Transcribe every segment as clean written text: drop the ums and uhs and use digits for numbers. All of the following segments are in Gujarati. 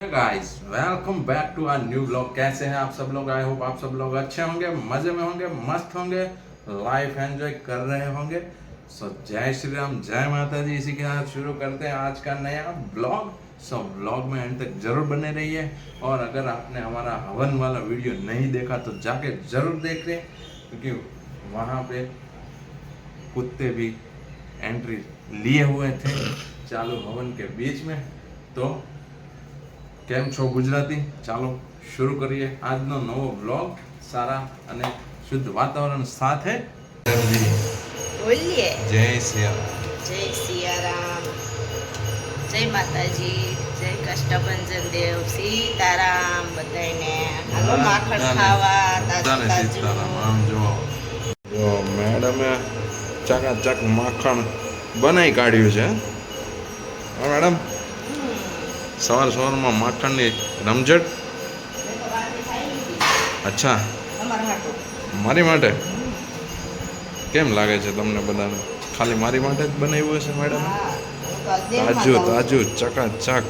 Guys welcome back to our new blog. कैसे हैं आप सब लोग? आई होप आप सब लोग अच्छे होंगे, मजे में होंगे, मस्त होंगे, लाइफ एंजॉय कर रहे होंगे। सो जय श्री राम, जय माता दी। इसी के साथ शुरू करते हैं आज का नया ब्लॉग। सो ब्लॉग में एंड तक जरूर बने रहिए। और अगर आपने हमारा हवन वाला वीडियो नहीं देखा तो जाके जरूर देख लें, क्योंकि वहाँ पे कुत्ते भी एंट्री लिए हुए थे चालू हवन के बीच में। तो કેમ છો ગુજરાતી? ચાલો શરૂ કરીએ આજનો નવો વ્લોગ સારા અને શુદ્ધ વાતાવરણ સાથે। બોલીએ જય સિયા જય સિયારામ, જય માતાજી, જય કષ્ટભંજન દેવ, સીતારામ બધાને। હાલો માખણ ખાવા તાજું તાજું। સીતારામ। આમ જો મેડમે ચકાચક માખણ બનાવી કાઢ્યું છે। હા મેડમ, સવાર સવારમાં માખણની રમઝટ। અચ્છા, મારી માટે કેમ લાગે છે તમને બધાને? ખાલી મારી માટે જ બનાવ્યું હશે મેડમ? તાજું તાજું ચકાચક।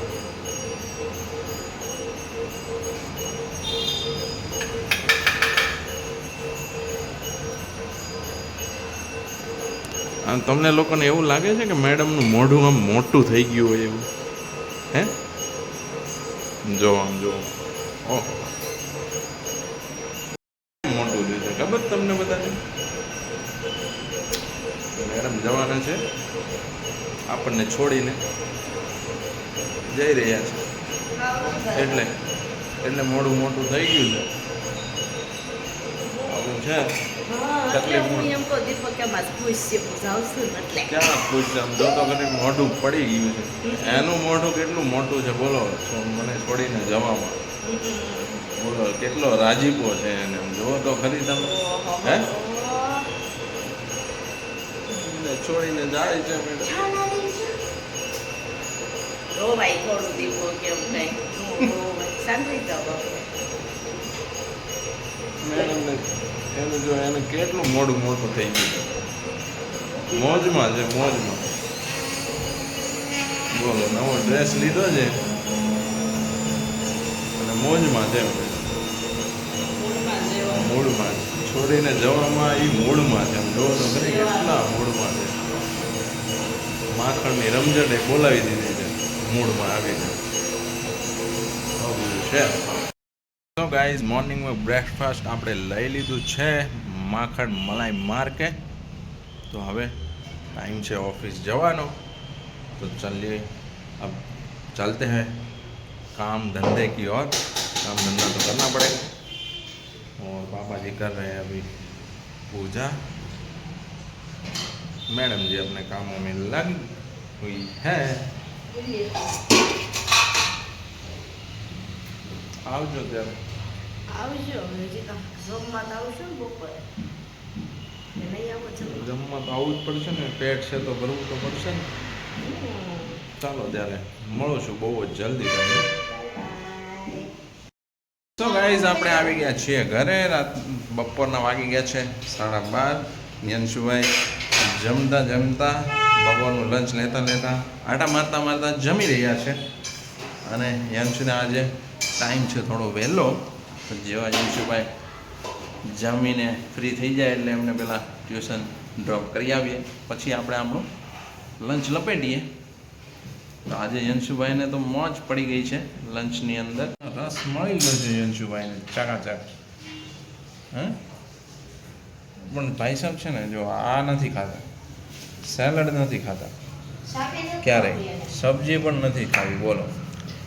આમ તમને લોકોને એવું લાગે છે કે મેડમનું મોઢું આમ મોટું થઈ ગયું હોય એવું? હે, જો આમ જો, ઓહો મોટું થયું છે, ખબર તમને બધાને? મેડમ જવાના છે, આપણને છોડીને જઈ રહ્યા છે, એટલે મોડું મોટું થઈ ગયું છે। આવું છે તકલીફ। ક્યાં ખુશ છે? આમ જો તો કરી મોઢું પડી ગયું છે। એનું મોઢું કેટલું મોટું છે બોલો, મને છોડીને જવામાં। બોલો કેટલો રાજીપો છે એને, જુઓ તો ખરી તમે। હે, છોડીને જાય છે મેડમ। એનું જો એને કેટલું મોડું મોટું થઈ ગયું છે। મોજમાં છે, મોજમાં। બોલો, નવો ડ્રેસ લીધો છે અને મોજમાં છે, મૂળમાં છોડીને જવામાં એ મૂળમાં છે। જો તો ખરી કેટલા મૂળમાં છે। માખણની રમઝટે બોલાવી દીધી છે, મૂળમાં આવીને છે। તો ગાઈઝ, મોર્નિંગમાં બ્રેકફાસ્ટ આપણે લઈ લીધું છે માખણ મલાઈ માર કે। तो હવે टाइम છે ऑफिस જવાનો। तो चलिए अब चलते हैं काम धंधे की ओर। काम धंधा तो करना पड़ेगा। और पापा जी कर रहे हैं अभी पूजा। मैडम जी अपने कामों में लगी हुई है। આવજો ત્યારે। આવજો, હજી તો જમવા તો આવશો ને બપોરે? જમવા તો આવવું જ પડશે ને, પેટ છે તો ભરવું તો પડશે ને। ચાલો ત્યારે મળું છું બહુ જ જલ્દી તમને। તો ગાઈઝ, આપણે આવી ગયા છીએ ઘરે। બપોરના વાગી ગયા છે 12:30। યંશુભાઈ જમતા જમતા, બપોરનું લંચ લેતા લેતા, આટા મારતા મારતા જમી રહ્યા છે। અને યંશુને આજે ટાઈમ છે થોડો વહેલો। તો જેવા યંશુભાઈ જમીને ફ્રી થઈ જાય એટલે એમને પહેલાં ટ્યુશન ડ્રોપ કરી આવીએ, પછી આપણે આપણું લંચ લપેટીએ। તો આજે યંશુભાઈને તો મોજ પડી ગઈ છે લંચની અંદર। રસ મળી ગયો છે યંશુભાઈને ચાકાચાક। હે, પણ ભાઈ સાહેબ છે ને, જો આ નથી ખાતા, સેલડ નથી ખાતા ક્યારેય, સબ્જી પણ નથી ખાવી। બોલો,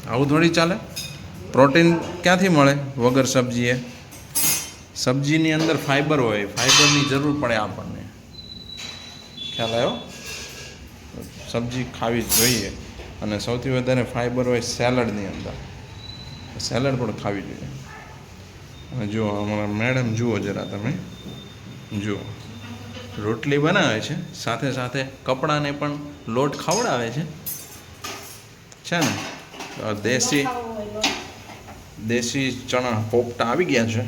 આવું થોડી ચાલે? પ્રોટીન ક્યાંથી મળે વગર સબ્જીએ? સબ્જીની અંદર ફાઈબર હોય, ફાઈબરની જરૂર પડે આપણને, ખ્યાલ આવ્યો? સબ્જી ખાવી જ જોઈએ। અને સૌથી વધારે ફાઈબર હોય સેલડની અંદર, સેલડ પણ ખાવી જોઈએ। અને જુઓ અમારા મેડમ, જુઓ જરા તમે, જુઓ રોટલી બનાવે છે, સાથે સાથે કપડાને પણ લોટ ખવડાવે છે ને। દેશી ચણા પોપટા આવી ગયા છે,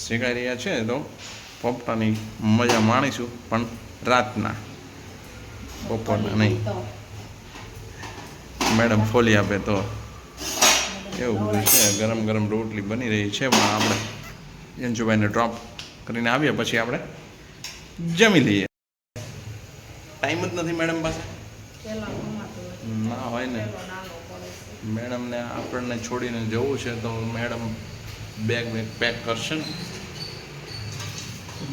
શેકાઈ રહ્યા છે। તો પોપટાની મજા માણીશું, પણ રાતના, બપોરના નહીં। મેડમ ફોલી આપે તો એવું બધું છે. ગરમ ગરમ રોટલી બની રહી છે પણ આપણે યંશુભાઈને ડ્રોપ કરીને આવીએ પછી આપણે જમી લઈએ. ટાઈમ જ નથી મેડમ પાસે. પેલા કમાતું હોય. ના હોય ને, પેલો નાનો પડે છે. મેડમને આપણને છોડીને જવું છે તો મેડમ બેગ પેક કરશે ને.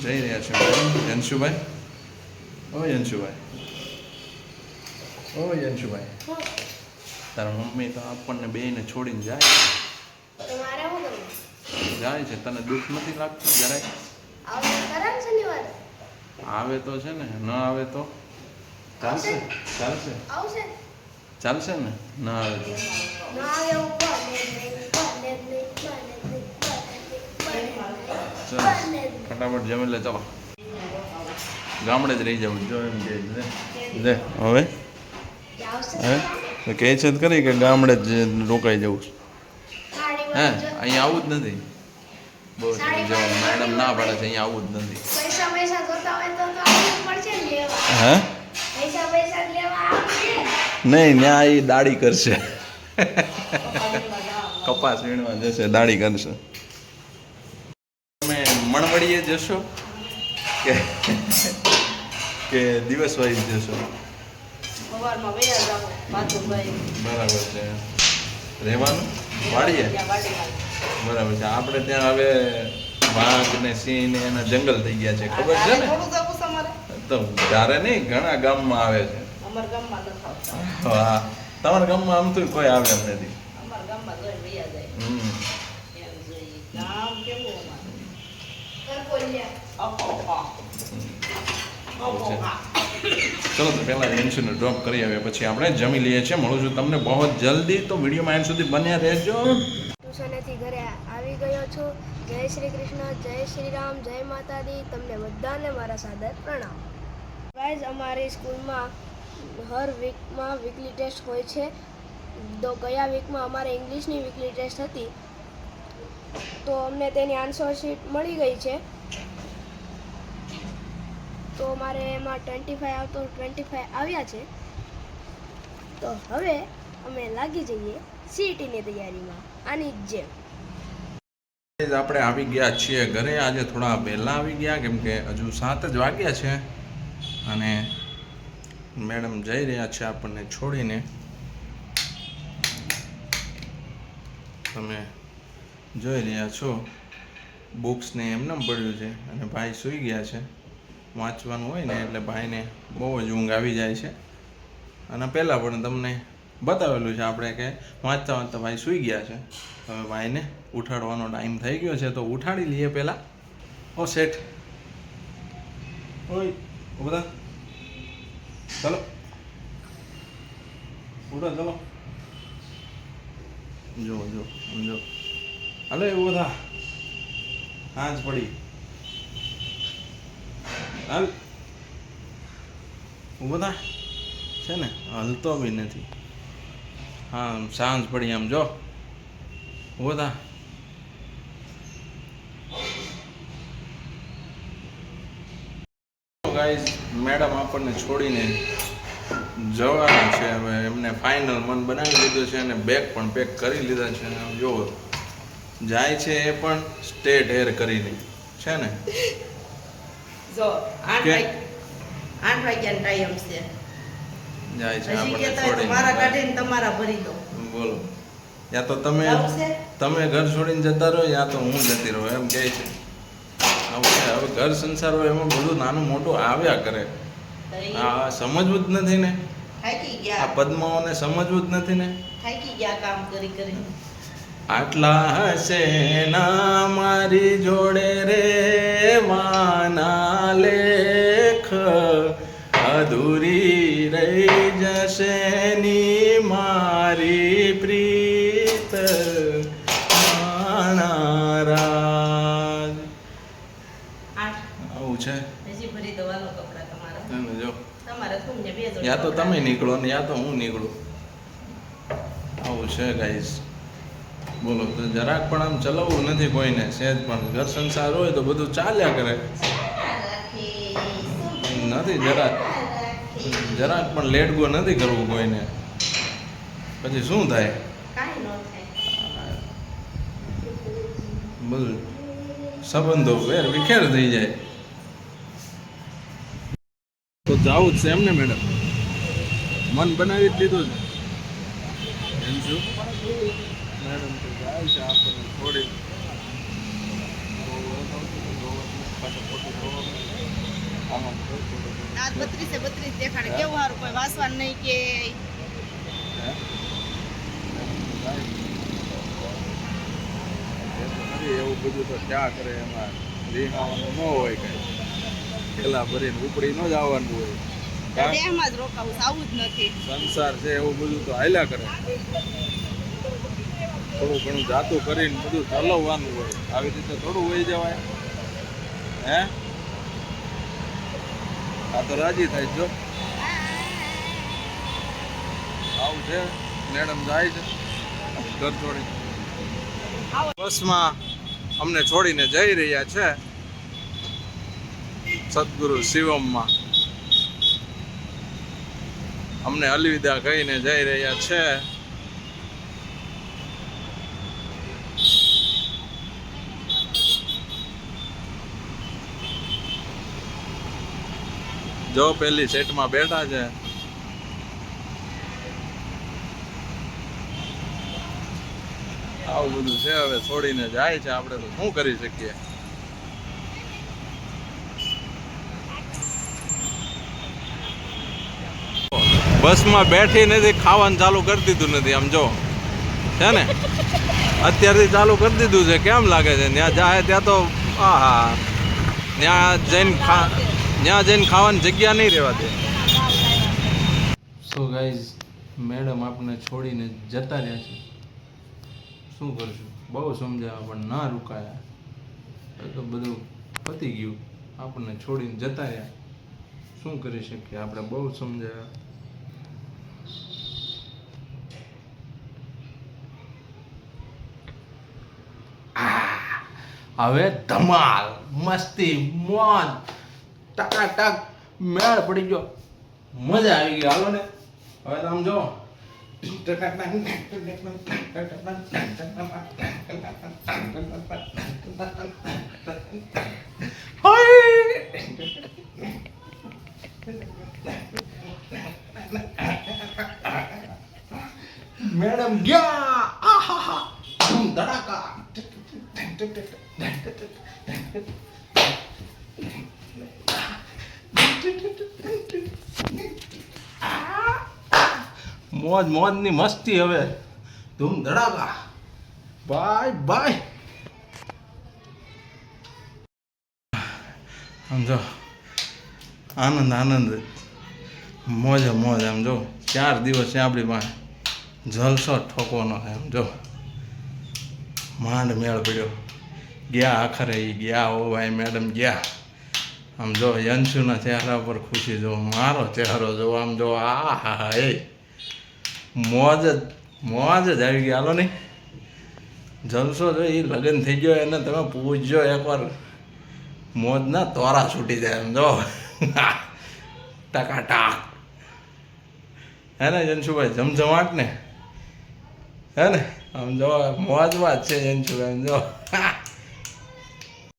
જઈ રહ્યા છે મેડમ. યંશુભાઈ, ઓ યંશુભાઈ, ઓ યંશુભાઈ, તારા મમ્મી તો આપણને બેયને છોડીને જાય તમારે શું કરવું? જાય છે. તને દુઃખ નથી લાગતું જરાય? આવશે ખરા ને શનિવારે? આવે તો છે ને, ન આવે તો ચાલશે? ચાલશે? આવશે? ચાલશે ને? ન આવે તો ના આવે એવું બને જ નહીં, બને જ નહીં, બને જ નહીં, બને જ નહીં, ચાલ બને જ નહીં. ફટાફટ જમી લે. ચાલો ગામડે જ રહી જવું જો એમ કે લે હવે આવશે હે તો કહે છે તો ખરી કે ગામડે જ રોકાઈ જવું છે. હે અહીંયા આવું જ નથી. બહુ જો મેડમ ના પાડે છે અહીંયા આવું જ નથી. પૈસા પૈસા જોતા હોય તો આવવું પડશે ને લેવા. હે પૈસા લેવા આવશે. નહીં ત્યાં એ દાઢી કરશે. કપાસ વીણવા જશે, દાઢી કરશે. તમે મણવડીએ જશો કે કે દિવસ વાઇઝ જશો? સવારમાં વયા જાઓ, પાછું ભાઈ બરાબર છે. રહેવાનું વાડીએ? ત્યાં વાડીમાં. બરાબર છે. આપણે ત્યાં હવે વાઘ ને સિંહ ને એના જંગલ થઈ ગયા છે, ખબર છે ને? થોડું જવું છે અમારે. તો ત્યારે નહીં, ઘણા ગામમાં આવે છે. અમારા ગામમાં નથી આવતા. હા, તમારા ગામમાં આમ તો કોઈ આવે એમ નથી. અમારા ગામમાં જોઈને વયા જાય. હમ. એમ જોઈએ. ગામ કેવું અમારું? કરકોલિયા. અહોહા. એવું છે. અહોહા. ચલો તો પહેલાં યંશુને ડ્રોપ કરી આવીએ પછી આપણે જમી લઈએ છીએ. મળું છું તમને બહુ જલ્દી. તો વિડીયોમાં એન્ડ સુધી બન્યા રહેજો. ટ્યુશનેથી ઘરે આવી ગયો છું. જય શ્રી કૃષ્ણ, જય શ્રી રામ, જય માતાજી. તમને બધાને મારા સાદર પ્રણામ. ગાઈઝ, અમારી સ્કૂલમાં હર વીકમાં વીકલી ટેસ્ટ હોય છે. તો ગયા વીકમાં અમારે ઇંગ્લિશની વીકલી ટેસ્ટ હતી, તો અમને તેની આન્સર શીટ મળી ગઈ છે. તો મારે એમાં 25 આવતો 25 આવ્યા છે. તો હવે અમે લાગી જઈએ સીઈટીની તૈયારીમાં આની જ જેમ. આપણે આવી ગયા છીએ ઘરે. આજે થોડા વહેલા આવી ગયા કેમ કે હજુ 7 જ વાગ્યા છે અને મેડમ જઈ રહ્યા છે આપણને છોડીને. તમે જોઈ રહ્યા છો બુક્સને એમને પડ્યું છે અને ભાઈ સૂઈ ગયા છે. વાંચવાનું હોય ને એટલે ભાઈને બહુ જ ઊંઘ આવી જાય છે. અને પહેલાં પણ તમને બતાવેલું છે આપણે કે વાંચતા વાંચતા ભાઈ સૂઈ ગયા છે. હવે ભાઈને ઉઠાડવાનો ટાઈમ થઈ ગયો છે તો ઉઠાડી લઈએ પહેલાં. ઓ શેઠ, ઓય બધા ચલો ઉઠો, ચલો જો જો સમજો. હાલો એવું બધા હાંજ પડી. હાલ ઊભો થા. છે ને હલતો બી નથી. હા સાંજ પડી આમ જો. ઊભો થા. ગાઈઝ, મેડમ આપણને છોડીને જવાના છે. હવે એમને ફાઇનલ મન બનાવી લીધું છે અને બેગ પણ પેક કરી લીધા છે. આમ જુઓ જાય છે એ પણ સ્ટેટ હેર કરીને છે ને. જો 8 કે? વાગ્યાનો ટાઈમ છે. જાય છે હજી આપણને કહેતા હોય તો છોડીને. મારા કાઢીને તમારા ભરી દો. બોલો, યા તો તમે આવું છે? તમે ઘર છોડીને જતા રહો યા તો હું જતી રહું એમ કહે છે. આવું છે. હવે ઘર સંસાર હોય એમાં બધું નાનું મોટું આવ્યા કરે. તો ઈ આ સમજવું જ નથી ને. થાકી આ ગયા. પદ્માઓને સમજવું જ નથી ને. થાકી ગયા કામ કરી કરી. આટલા હશે ના મારી જોડે રેવાના લેખ, અધૂરી રહી જશે ની મારી પ્રીત માણારાજ. આવું છે. હજી ભરી દો વાલો કપડા તમારા. તમે જો તમારે તમને બે જોડી યા તો કપડાં. તમે નીકળો ને યા તો હું નીકળું. આવું છે ગાઈસ. બોલો તો જરાક પણ આમ ચલાવવું નથી કોઈને સહેજ પણ. ઘર સંસાર હોય તો બધું ચાલ્યા કરે. નથી જરાક પણ લેટ ગો નથી કરવું કોઈને. પછી શું થાય? કાંઈ ન થાય. બધું સંબંધો વેર વિખેર થઈ જાય. તો જાવું જ છે એમને મેડમ? મન બનાવી જ લીધું છે એમ શું? મેડમ તો જાય છે આપણને થોડી રાત 32 દેખાડે કેવું સારું કોઈ વાસવાનું નહીં કે એવું બધું તો ક્યાં કરે એમાં રીહાવાનું ન હોય કઈ. પેલા ભરીને ઉપડી ન જવાનું હોય. દેહમાં જ રોકાવું છે, આવું જ નથી. સંસાર છે એવું બધું તો હાલ્યા કરે. થોડું ઘણું જાતું કરીને બધું ચલાવવાનું હોય. આવી રીતે થોડું વહી જવાય હે? આ તો રાજી થાય જો. આવું છે મેડમ જાય છે ઘર છોડી. બસમાં અમને છોડીને જઈ રહ્યા છે સદગુરુ શિવમમાં. અમને અલવિદા કહીને જઈ રહ્યા છે. જો પેલી સેટમાં બેઠા છે. આવું બધું છે. હવે છોડીને જાય છે, આપણે તો શું કરી શકીએ. બસમાં બેઠી નથી, ખાવાનું ચાલુ કરી દીધું નથી. આમ જો છે ને અત્યારથી ચાલુ કરી દીધું છે. કેમ લાગે છે? ત્યાં જાય ત્યાં તો આહા, ત્યાં જઈને ખાવાની જગ્યા નહીં રહેવા દે. સો ગાઈઝ, મેડમ આપણને છોડીને જતા રહ્યા છે. શું કરશું? બહુ સમજાવ્યા પણ ના રૂકાયા. તો બધું પતી ગયું. આપણને છોડીને જતા રહ્યા. શું કરી શકીએ આપણે? બહુ સમજાવ્યા. હવે ધમાલ, મસ્તી, મોજ, ટકાટક મેળ પડી ગયો. મજા આવી ગઈ. હાલો ને હવે તો આમ જો મેડમ ગયા. આહાહા, ધૂમ ધડાકા. મોજ મોજની મસ્તી. હવે ધૂમ ધડાકા. Bye bye. સમજો આનંદ આનંદ, મોજે મોજ. આમ જો 4 દિવસ છે આપણી પાસે. જલસો ઠોકવાનો છે. આમ જો માંડ મેળ પડ્યો. ગયા આખરે એ ગયા. ઓ ભાઈ મેડમ ગયા. આમ જો યંશુના ચહેરા પર ખુશી જો, મારો ચહેરો જો. આમ જો આ હા એ મોજ જ આવી ગઈ. હાલો નહીં જલસો જો. એ લગ્ન થઈ ગયો એને તમે પૂછજો એકવાર. મોજના તોરા છૂટી જાય. આમ જો ટકાટાક. હે ને જનશુભાઈ? જમજમાટ ને હે ને? આમ જો મોજમાં જ છે જનશુભાઈ. આમ જો